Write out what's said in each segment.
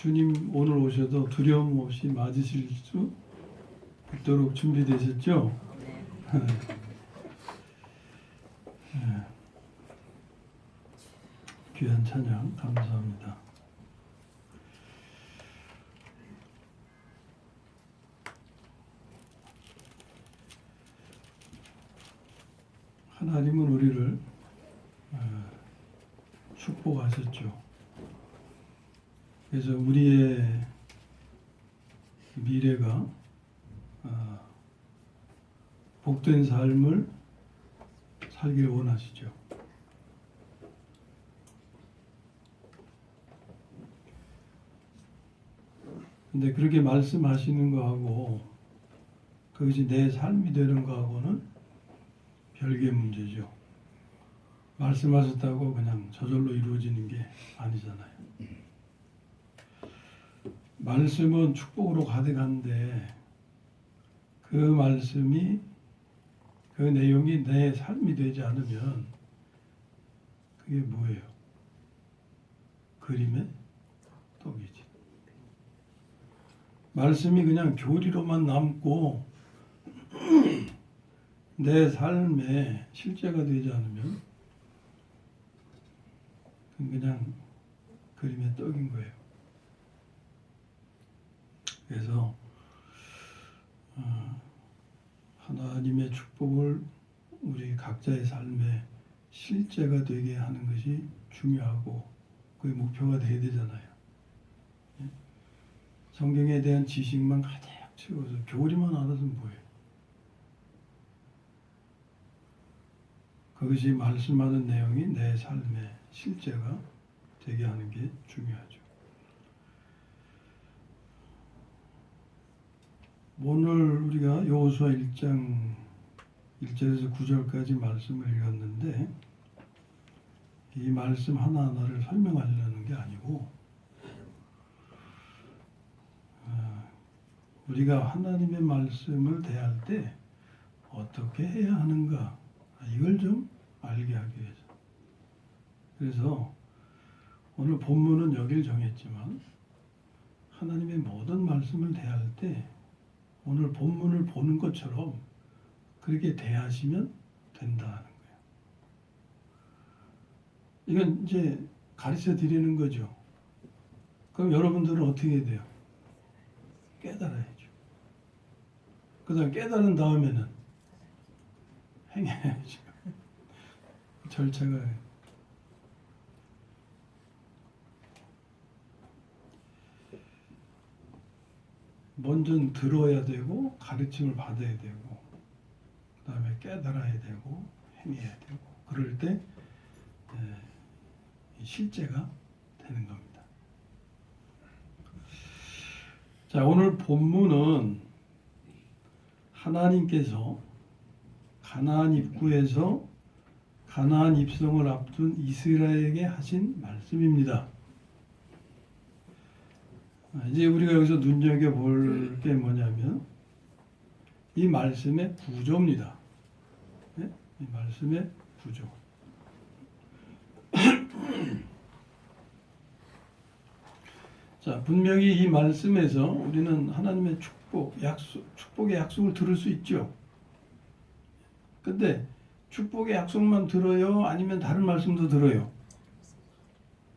주님 오늘 오셔도 두려움 없이 맞으실 수 있도록 준비되셨죠? 네. 귀한 찬양 감사합니다. 하나님은 우리를 축복하셨죠. 그래서 우리의 미래가 복된 삶을 살기를 원하시죠. 근데 그렇게 말씀하시는 거하고 그것이 내 삶이 되는 거하고는 별개의 문제죠. 말씀하셨다고 그냥 저절로 이루어지는 게 아니잖아요. 말씀은 축복으로 가득한데 그 말씀이 그 내용이 내 삶이 되지 않으면 그게 뭐예요? 그림의 떡이지. 말씀이 그냥 교리로만 남고 내 삶에 실제가 되지 않으면 그냥 그림의 떡인 거예요. 그래서 하나님의 축복을 우리 각자의 삶에 실제가 되게 하는 것이 중요하고 그게 목표가 되어야 되잖아요. 성경에 대한 지식만 가득 채워서 교리만 알아서는 뭐예요? 그것이 말씀하는 내용이 내 삶의 실제가 되게 하는 게 중요하죠. 오늘 우리가 여호수아 1장 1절에서 9절까지 말씀을 읽었는데 이 말씀 하나하나를 설명하려는 게 아니고 우리가 하나님의 말씀을 대할 때 어떻게 해야 하는가 이걸 좀 알게 하기 위해서. 그래서 오늘 본문은 여길 정했지만 하나님의 모든 말씀을 대할 때 오늘 본문을 보는 것처럼 그렇게 대하시면 된다는 거예요. 이건 이제 가르쳐 드리는 거죠. 그럼 여러분들은 어떻게 해야 돼요? 깨달아야죠. 그 다음 깨달은 다음에는 행해야죠. 절차가 먼저 들어야 되고 가르침을 받아야 되고 그 다음에 깨달아야 되고 행해야 되고 그럴 때 실제가 되는 겁니다. 자, 오늘 본문은 하나님께서 가나안 입구에서 가나안 입성을 앞둔 이스라엘에게 하신 말씀입니다. 이제 우리가 여기서 눈여겨볼 게 뭐냐면 이 말씀의 구조입니다. 네? 이 말씀의 구조. 자, 분명히 이 말씀에서 우리는 하나님의 축복의 약속을 들을 수 있죠. 근데 축복의 약속만 들어요? 아니면 다른 말씀도 들어요?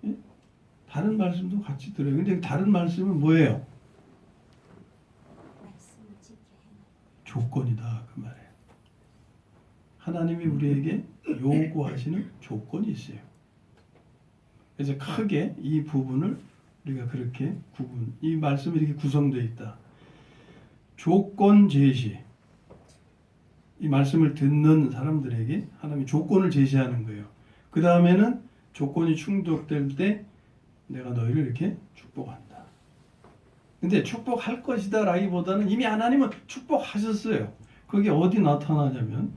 예? 다른 말씀도 같이 들어요. 근데 다른 말씀은 뭐예요? 조건이다 그 말이에요. 하나님이 우리에게 요구하시는 조건이 있어요. 그래서 크게 이 부분을 우리가 그렇게 이 말씀이 이렇게 구성되어 있다. 조건 제시. 이 말씀을 듣는 사람들에게 하나님이 조건을 제시하는 거예요. 그 다음에는 조건이 충족될 때 내가 너희를 이렇게 축복한다. 근데 축복할 것이다 라기보다는 이미 하나님은 축복하셨어요. 그게 어디 나타나냐면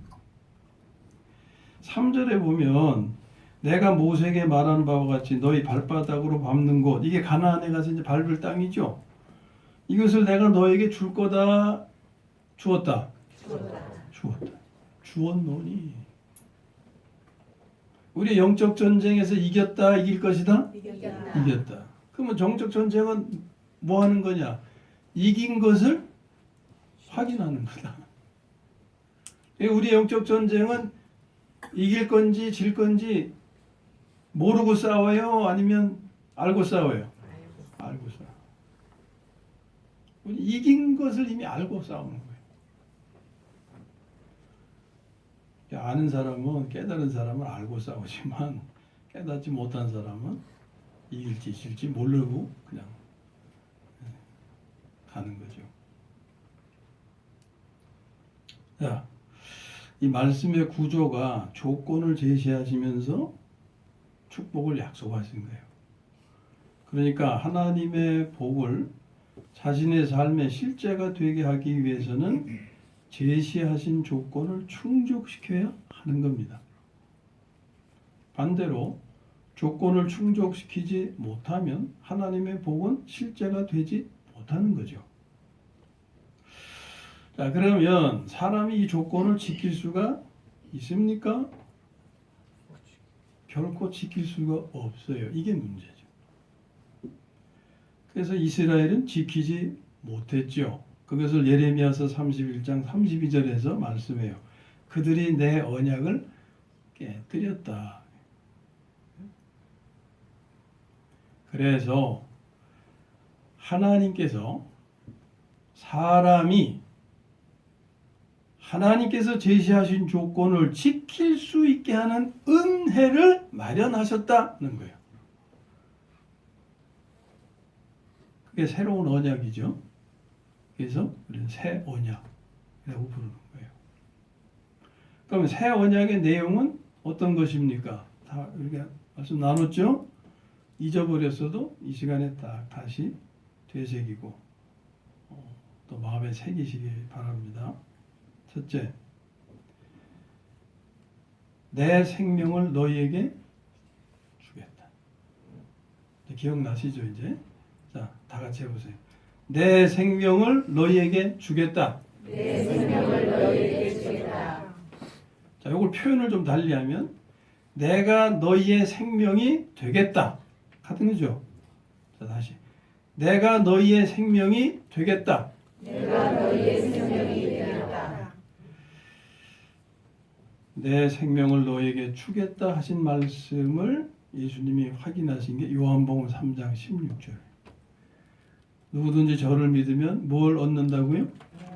3절에 보면 내가 모세에게 말한 바와 같이 너희 발바닥으로 밟는 곳 이게 가나안에 가서 이제 밟을 땅이죠. 이것을 내가 너에게 줄 거다. 주었다. 주었노니 우리 영적 전쟁에서 이겼다 이길 것이다. 이겼다. 그러면 정적 전쟁은 뭐 하는 거냐? 이긴 것을 확인하는 거다. 우리 영적 전쟁은 이길 건지 질 건지 모르고 싸워요? 아니면 알고 싸워요? 알고 싸워. 이긴 것을 이미 알고 싸우는 거예요. 아는 사람은, 깨달은 사람은 알고 싸우지만 깨닫지 못한 사람은 이길지 질지 모르고 그냥 가는 거죠. 자, 이 말씀의 구조가 조건을 제시하시면서 축복을 약속하신 거예요. 그러니까 하나님의 복을 자신의 삶의 실제가 되게 하기 위해서는 제시하신 조건을 충족시켜야 하는 겁니다. 반대로 조건을 충족시키지 못하면 하나님의 복은 실제가 되지 못하는 거죠. 자, 그러면 사람이 이 조건을 지킬 수가 있습니까? 결코 지킬 수가 없어요. 이게 문제죠. 그래서 이스라엘은 지키지 못했죠. 그것을 예레미야서 31장 32절에서 말씀해요. 그들이 내 언약을 깨뜨렸다. 그래서 하나님께서 사람이 하나님께서 제시하신 조건을 지킬 수 있게 하는 은혜를 마련하셨다는 거예요. 그게 새로운 언약이죠. 그래서 우리는 새 언약이라고 부르는 거예요. 그럼 새 언약의 내용은 어떤 것입니까? 다 우리가 말씀 나눴죠? 잊어버렸어도 이 시간에 다시 되새기고 또 마음에 새기시기 바랍니다. 첫째, 내 생명을 너희에게 주겠다. 기억나시죠, 이제? 자, 다 같이 해보세요. 내 생명을 너희에게 주겠다. 내 생명을 너희에게 주겠다. 자, 이걸 표현을 좀 달리하면 내가 너희의 생명이 되겠다. 같은 거죠? 자, 다시. 내가 너희의 생명이 되겠다. 내가 너희의 생명이 되겠다. 내 생명을 너희에게 주겠다 하신 말씀을 예수님이 확인하신 게 요한복음 3장 16절. 누구든지 저를 믿으면 뭘 얻는다고요?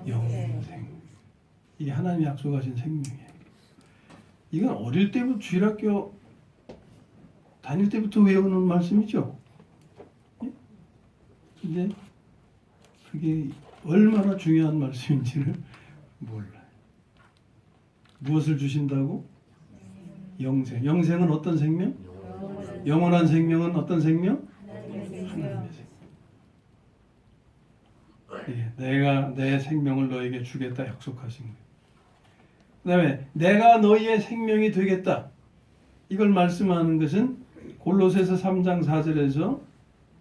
영생. 이게 하나님이 약속하신 생명이에요. 이건 어릴 때부터 주일학교 다닐 때부터 외우는 말씀이죠. 근데 그게 얼마나 중요한 말씀인지를 몰라요. 무엇을 주신다고? 영생. 영생은 어떤 생명? 영원한 생명은 어떤 생명? 하나님의 생명. 예, 내가 내 생명을 너에게 주겠다 약속하신 거예요. 그 다음에 내가 너희의 생명이 되겠다. 이걸 말씀하는 것은 골로새서 3장 4절에서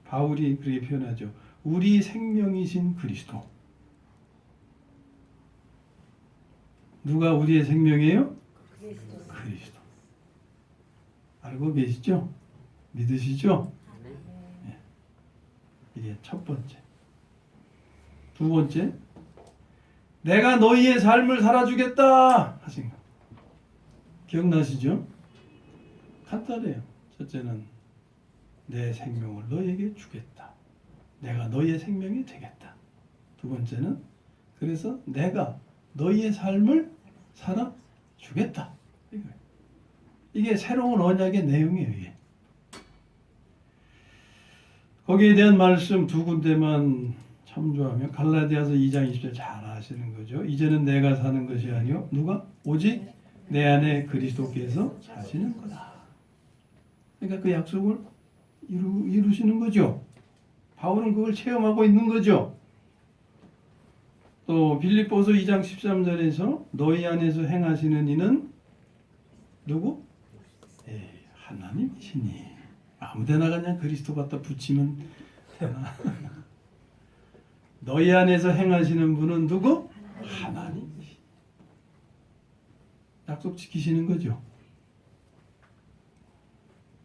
바울이 그렇게 표현하죠. 우리 생명이신 그리스도. 누가 우리의 생명이에요? 그리스도. 알고 계시죠? 믿으시죠? 예. 이게 첫 번째. 두 번째, 내가 너희의 삶을 살아주겠다 하신 거. 기억나시죠? 간단해요. 첫째는 내 생명을 너희에게 주겠다. 내가 너희의 생명이 되겠다. 두 번째는 그래서 내가 너희의 삶을 살아주겠다. 이게 새로운 언약의 내용이에요. 이게. 거기에 대한 말씀 두 군데만 참조하면 갈라디아서 2장 20절 잘 아시는 거죠. 이제는 내가 사는 것이 아니요 누가? 오직 내 안에 그리스도께서 사시는 거다. 그러니까 그 약속을 이루시는 거죠. 바울은 그걸 체험하고 있는 거죠. 또 빌립보서 2장 13절에서 너희 안에서 행하시는 이는 누구? 하나님이시니. 아무데나 그냥 그리스도 갖다 붙이면 되나? 너희 안에서 행하시는 분은 누구? 하나님이시. 약속 지키시는 거죠.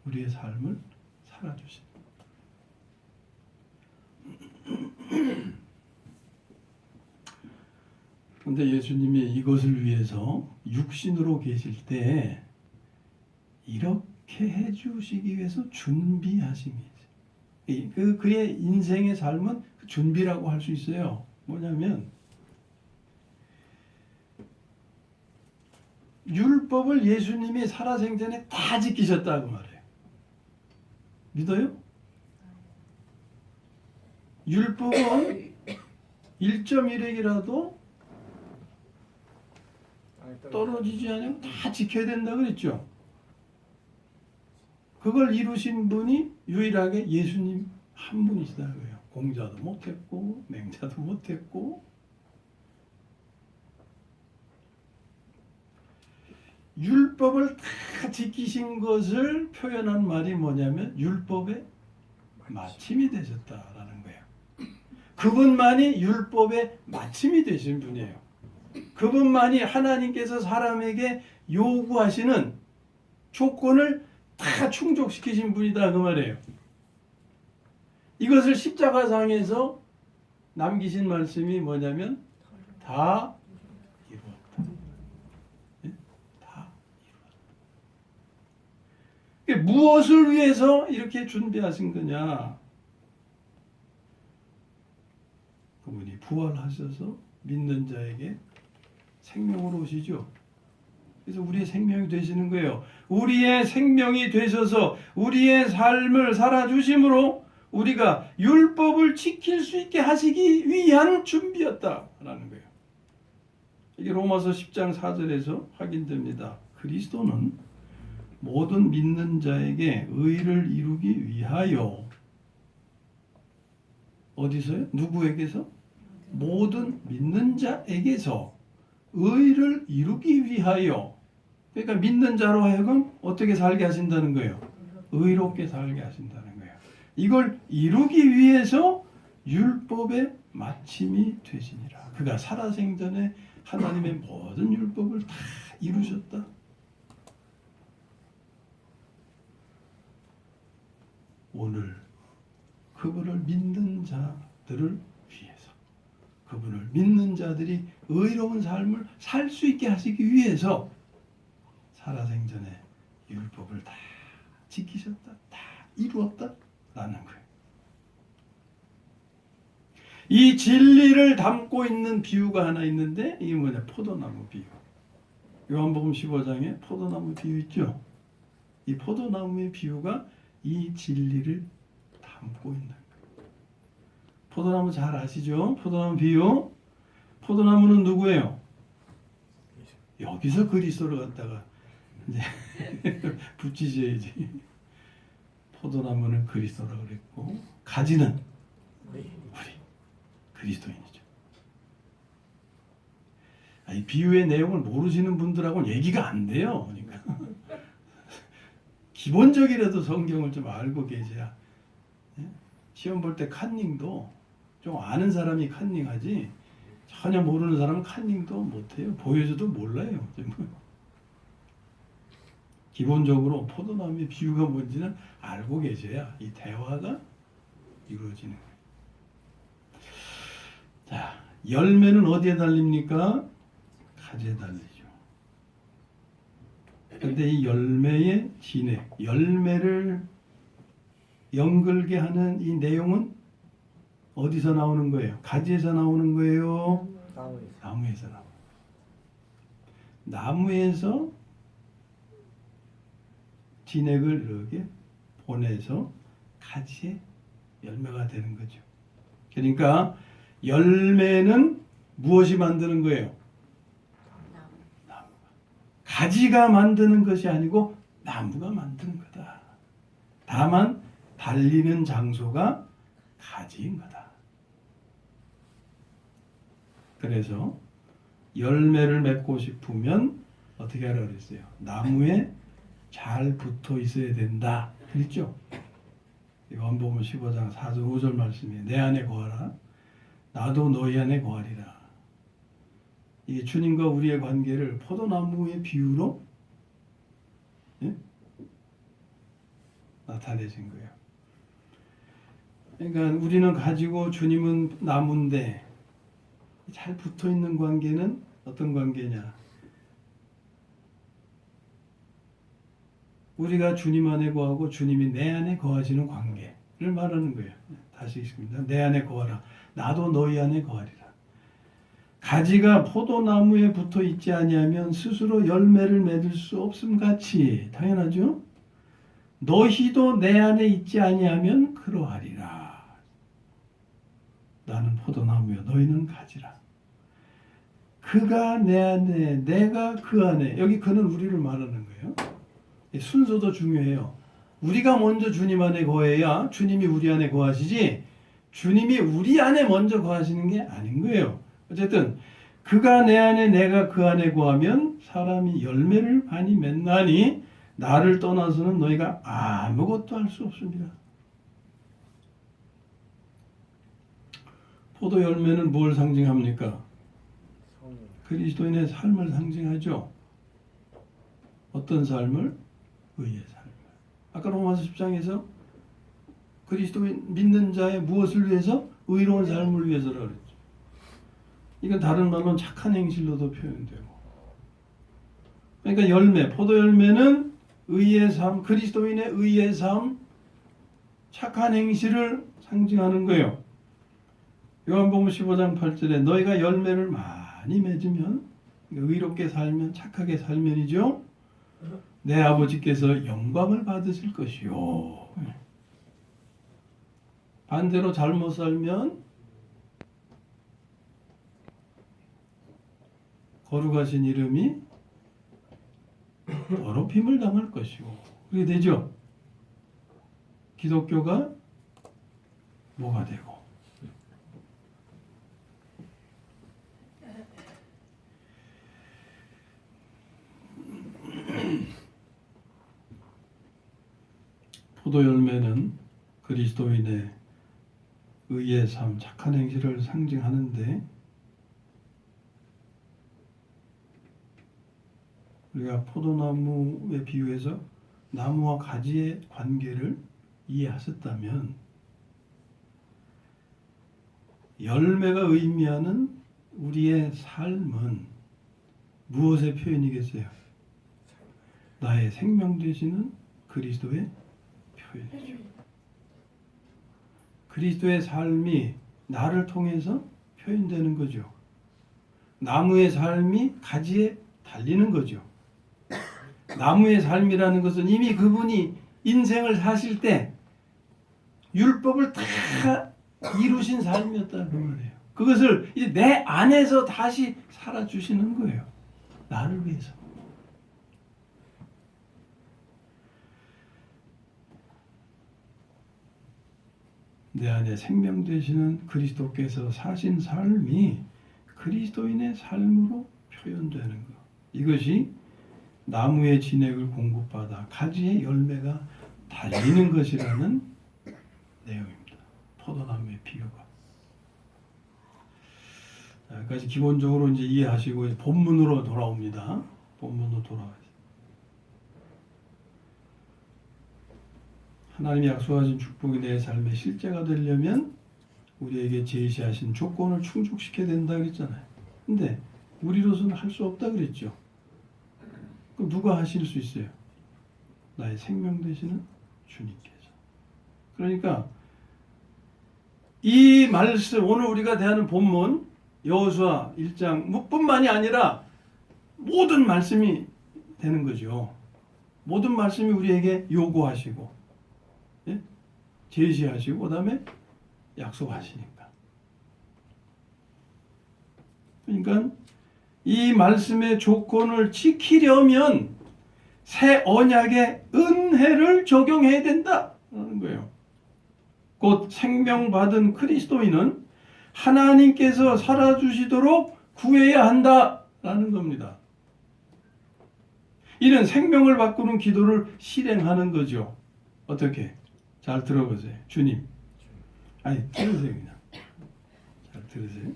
우리의 삶을 살아주시는. 근데 예수님이 이것을 위해서 육신으로 계실 때 이렇게 해주시기 위해서 준비하심이 있어요. 그의 인생의 삶은 준비라고 할 수 있어요. 뭐냐면 율법을 예수님이 살아생전에 다 지키셨다고 말해요. 믿어요? 율법은 1.1핵이라도 떨어지지 않으면 다 지켜야 된다 그랬죠. 그걸 이루신 분이 유일하게 예수님 한 분이시다고요. 공자도 못했고 맹자도 못했고. 율법을 다 지키신 것을 표현한 말이 뭐냐면 율법의 마침이 되셨다라는 거예요. 그분만이 율법의 마침이 되신 분이에요. 그분만이 하나님께서 사람에게 요구하시는 조건을 다 충족시키신 분이다 그 말이에요. 이것을 십자가상에서 남기신 말씀이 뭐냐면 다 이루었다. 다 이루었다. 무엇을 위해서 이렇게 준비하신 거냐? 그분이 부활하셔서 믿는 자에게 생명으로 오시죠. 그래서 우리의 생명이 되시는 거예요. 우리의 생명이 되셔서 우리의 삶을 살아주심으로 우리가 율법을 지킬 수 있게 하시기 위한 준비였다라는 거예요. 이게 로마서 10장 4절에서 확인됩니다. 그리스도는 모든 믿는 자에게 의를 이루기 위하여 어디서요? 누구에게서? 모든 믿는 자에게서 의를 이루기 위하여. 그러니까 믿는 자로 하여금 어떻게 살게 하신다는 거예요? 의롭게 살게 하신다는 거예요. 이걸 이루기 위해서 율법의 마침이 되시니라. 그가 살아생전에 하나님의 모든 율법을 다 이루셨다. 오늘 그분을 믿는 자들을 위해서, 그분을 믿는 자들이 의로운 삶을 살 수 있게 하시기 위해서 살아생전에 율법을 다 지키셨다, 다 이루었다라는 거예요. 이 진리를 담고 있는 비유가 하나 있는데 이게 뭐냐? 포도나무 비유. 요한복음 15장에 포도나무 비유 있죠? 이 포도나무의 비유가 이 진리를 담고 있는 거예요. 포도나무 잘 아시죠? 포도나무 비유. 포도나무는 누구예요? 여기서 그리스도를 갖다가 이제 붙이셔야지. 포도나무는 그리스도라고 그랬고 가지는 우리 그리스도인이죠. 이 비유의 내용을 모르시는 분들하고는 얘기가 안 돼요. 그러니까 기본적이라도 성경을 좀 알고 계셔야. 시험 볼 때 칸닝도 좀 아는 사람이 칸닝하지 전혀 모르는 사람은 칸닝도 못해요. 보여줘도 몰라요. 기본적으로 포도나무의 비유가 뭔지는 알고 계셔야 이 대화가 이루어지는 거예요. 자, 열매는 어디에 달립니까? 가지에 달리죠. 근데 이 열매의 진액, 열매를 연글게 하는 이 내용은 어디서 나오는 거예요? 가지에서 나오는 거예요? 나무에서 나오는 거예요. 나무에서 진액을 이렇게 보내서 가지에 열매가 되는 거죠. 그러니까 열매는 무엇이 만드는 거예요? 나무가. 가지가 만드는 것이 아니고 나무가 만드는 거다. 다만 달리는 장소가 가지인 거다. 그래서 열매를 맺고 싶으면 어떻게 하라 그랬어요? 나무에 잘 붙어 있어야 된다. 그랬죠? 요한복음 15장 4절 5절 말씀이에요. 내 안에 거하라. 나도 너희 안에 거하리라. 이게 주님과 우리의 관계를 포도나무의 비유로 나타내신 거예요. 그러니까 우리는 가지고 주님은 나무인데 잘 붙어 있는 관계는 어떤 관계냐? 우리가 주님 안에 거하고 주님이 내 안에 거하시는 관계를 말하는 거예요. 다시 읽습니다. 내 안에 거하라. 나도 너희 안에 거하리라. 가지가 포도나무에 붙어 있지 아니하면 스스로 열매를 맺을 수 없음 같이 당연하죠. 너희도 내 안에 있지 아니하면 그러하리라. 나는 포도나무여 너희는 가지라. 그가 내 안에 내가 그 안에 여기 그는 우리를 말하는 거예요. 순서도 중요해요. 우리가 먼저 주님 안에 거해야 주님이 우리 안에 거하시지 주님이 우리 안에 먼저 거하시는 게 아닌 거예요. 어쨌든 그가 내 안에 내가 그 안에 거하면 사람이 열매를 많이 맺나니 나를 떠나서는 너희가 아무것도 할 수 없습니다. 포도 열매는 뭘 상징합니까? 그리스도인의 삶을 상징하죠. 어떤 삶을? 의의 삶을. 아까 로마서 10장에서 그리스도인 믿는 자의 무엇을 위해서? 의로운 삶을 위해서라 그랬죠. 이건 다른 말로는 착한 행실로도 표현되고. 그러니까 열매, 포도 열매는 의의 삶, 그리스도인의 의의 삶, 착한 행실을 상징하는 거예요. 요한복음 15장 8절에 너희가 열매를 많이 맺으면 의롭게 살면 착하게 살면이죠. 내 아버지께서 영광을 받으실 것이요. 반대로 잘못 살면 거룩하신 이름이 더럽힘을 당할 것이고 그게 되죠. 기독교가 뭐가 되고 포도 열매는 그리스도인의 의의 삶, 착한 행실을 상징하는데 우리가 포도나무에 비유해서 나무와 가지의 관계를 이해하셨다면 열매가 의미하는 우리의 삶은 무엇의 표현이겠어요? 나의 생명 되시는 그리스도의 표현이죠. 그리스도의 삶이 나를 통해서 표현되는 거죠. 나무의 삶이 가지에 달리는 거죠. 나무의 삶이라는 것은 이미 그분이 인생을 사실 때 율법을 다 이루신 삶이었다 그 말이에요. 그것을 이제 내 안에서 다시 살아주시는 거예요. 나를 위해서. 내 안에 생명 되시는 그리스도께서 사신 삶이 그리스도인의 삶으로 표현되는 것. 이것이 나무의 진액을 공급받아 가지의 열매가 달리는 것이라는 내용입니다. 포도나무의 비유가. 여기까지 기본적으로 이제 이해하시고 본문으로 돌아옵니다. 본문으로 돌아와요. 하나님이 약속하신 축복이 내 삶의 실제가 되려면 우리에게 제시하신 조건을 충족시켜야 된다 그랬잖아요. 근데 우리로서는 할 수 없다 그랬죠. 그럼 누가 하실 수 있어요? 나의 생명 되시는 주님께서. 그러니까 이 말씀 오늘 우리가 대하는 본문 여호수아 1장 뿐만이 아니라 모든 말씀이 되는 거죠. 모든 말씀이 우리에게 요구하시고 예? 제시하시고 그 다음에 약속하시니까. 그러니까 이 말씀의 조건을 지키려면 새 언약의 은혜를 적용해야 된다는 거예요. 곧 생명받은 그리스도인은 하나님께서 살아주시도록 구해야 한다라는 겁니다. 이는 생명을 바꾸는 기도를 실행하는 거죠. 어떻게? 잘 들어보세요. 주님. 아니 들으세요 그냥. 잘 들으세요.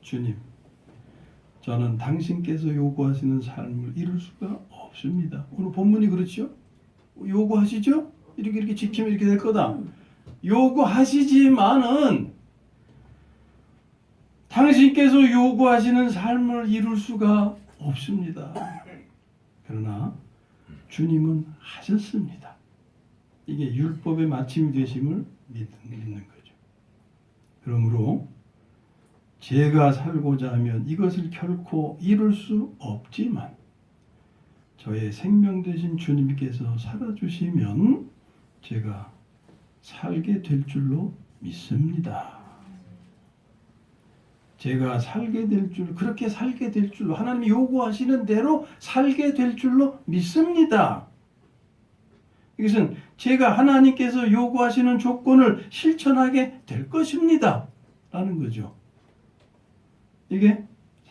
주님. 저는 당신께서 요구하시는 삶을 이룰 수가 없습니다. 오늘 본문이 그렇죠? 요구하시죠? 이렇게 지키면 이렇게 될 거다. 요구하시지만은 당신께서 요구하시는 삶을 이룰 수가 없습니다. 그러나 주님은 하셨습니다. 이게 율법의 마침이 되심을 믿는 거죠. 그러므로 제가 살고자 하면 이것을 결코 이룰 수 없지만 저의 생명 되신 주님께서 살아주시면 제가 살게 될 줄로 믿습니다. 제가 살게 될 줄, 그렇게 살게 될 줄로, 하나님이 요구하시는 대로 살게 될 줄로 믿습니다. 이것은 제가 하나님께서 요구하시는 조건을 실천하게 될 것입니다. 라는 거죠. 이게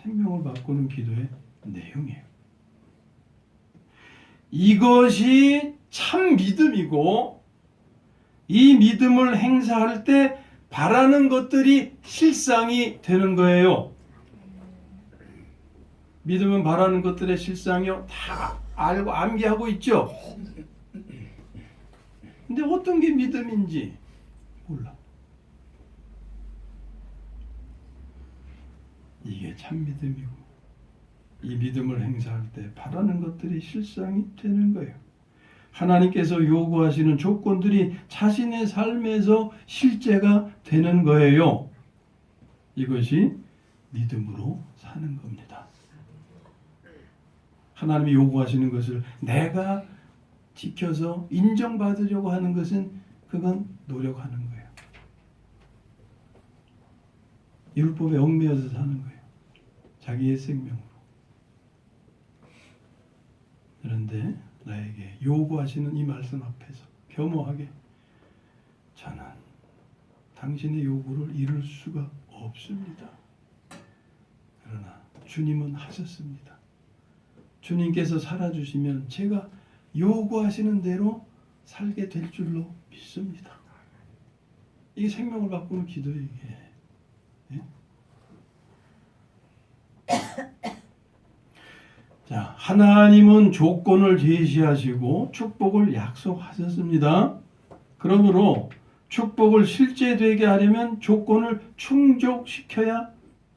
생명을 바꾸는 기도의 내용이에요. 이것이 참 믿음이고, 이 믿음을 행사할 때 바라는 것들이 실상이 되는 거예요. 믿음은 바라는 것들의 실상이요. 다 알고 암기하고 있죠. 근데 어떤 게 믿음인지 몰라. 이게 참 믿음이고, 이 믿음을 행사할 때 바라는 것들이 실상이 되는 거예요. 하나님께서 요구하시는 조건들이 자신의 삶에서 실제가 되는 거예요. 이것이 믿음으로 사는 겁니다. 하나님이 요구하시는 것을 내가 지켜서 인정받으려고 하는 것은 그건 노력하는 거예요. 율법에 얽매여서 사는 거예요. 자기의 생명으로. 그런데 나에게 요구하시는 이 말씀 앞에서 겸허하게 저는 당신의 요구를 이룰 수가 없습니다. 그러나 주님은 하셨습니다. 주님께서 살아주시면 제가 요구하시는 대로 살게 될 줄로 믿습니다. 이게 생명을 바꾸는 기도예요. 이게. 예? 자, 하나님은 조건을 제시하시고 축복을 약속하셨습니다. 그러므로 축복을 실제되게 하려면 조건을 충족시켜야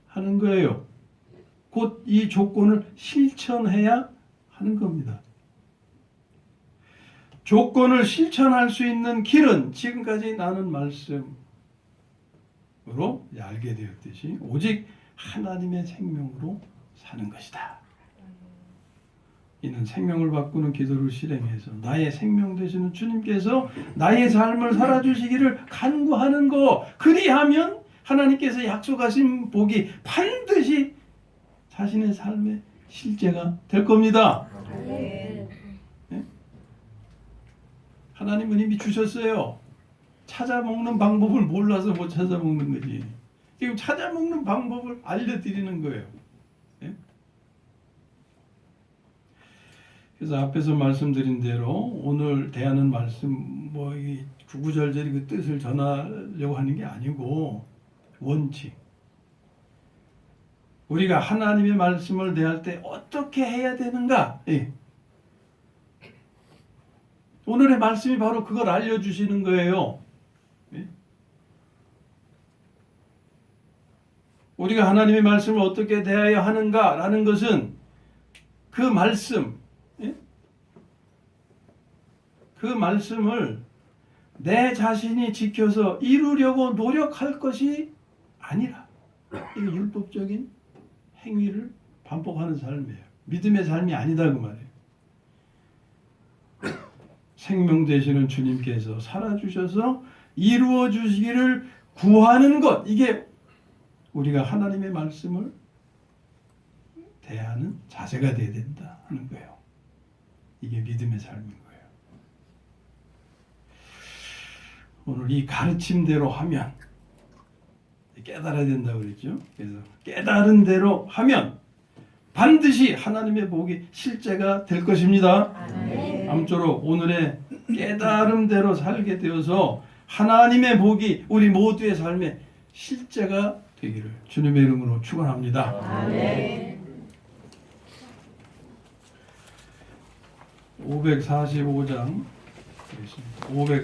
하는 거예요. 곧 이 조건을 실천해야 하는 겁니다. 조건을 실천할 수 있는 길은 지금까지 나눈 말씀으로 알게 되었듯이 오직 하나님의 생명으로 사는 것이다. 이는 생명을 바꾸는 기도를 실행해서 나의 생명 되시는 주님께서 나의 삶을 살아주시기를 간구하는 거. 그리하면 하나님께서 약속하신 복이 반드시 자신의 삶의 실제가 될 겁니다. 네? 하나님은 이미 주셨어요. 찾아 먹는 방법을 몰라서 못 찾아 먹는 거지. 지금 찾아 먹는 방법을 알려드리는 거예요. 그래서 앞에서 말씀드린 대로 오늘 대하는 말씀 이 구구절절히 그 뜻을 전하려고 하는 게 아니고 원칙. 우리가 하나님의 말씀을 대할 때 어떻게 해야 되는가? 오늘의 말씀이 바로 그걸 알려주시는 거예요. 우리가 하나님의 말씀을 어떻게 대해야 하는가라는 것은 그 말씀을 내 자신이 지켜서 이루려고 노력할 것이 아니라 이게 율법적인 행위를 반복하는 삶이에요. 믿음의 삶이 아니다 그 말이에요. 생명 되시는 주님께서 살아주셔서 이루어 주시기를 구하는 것, 이게 우리가 하나님의 말씀을 대하는 자세가 되어야 된다 하는 거예요. 이게 믿음의 삶인 거예요. 오늘 이 가르침대로 하면 깨달아야 된다고 그랬죠. 그래서 깨달은 대로 하면 반드시 하나님의 복이 실제가 될 것입니다. 아무쪼록 오늘의 깨달음대로 살게 되어서 하나님의 복이 우리 모두의 삶에 실제가 되기를 주님의 이름으로 축원합니다. 아멘. 545장